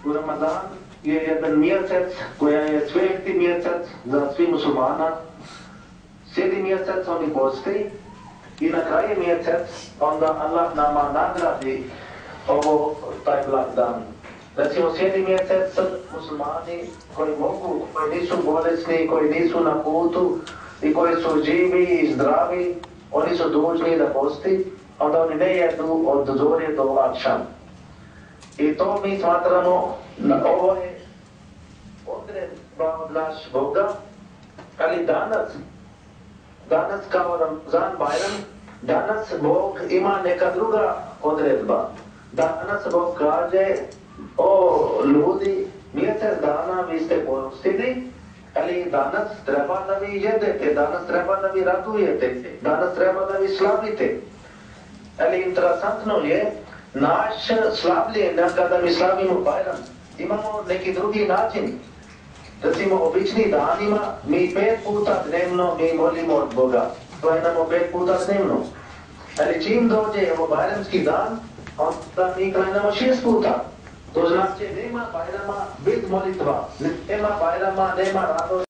U Ramadan je jedan mjesec koja je sveti mjesec za svi muslimana. 7. mjesec oni posti i na kraju mjesec onda Allah nama nagradi taj blagdan. Recimo 7. mjesec muslimani koji mogu, koji nisu bolesni, koji nisu na putu i koji su živi i zdravi, oni su dužni da posti, onda oni ne jedu od zore do akšama. I to mi smatramo, ovo je odredba od naš Boga, ali danas kao Ramazan Bajram, danas Bog ima neka druga odredba. Danas Bog kaže, o ljudi, mjesec dana vi ste postili, ali danas treba da vi jedete, danas treba da vi radujete, danas treba da vi slavite. Ali interesantno je, naš slavlje, kada mi slavimo Bajram, imamo neki drugi način. Recimo, obični danima mi 5 puta dnevno mi molimo od Boga. Klanjamo 5 puta dnevno. Ali čim dođe Bajramski dan, onda mi klanjamo 6 puta. To znači, nema Bajrama bez molitva. Nema Bajrama, nema radosti.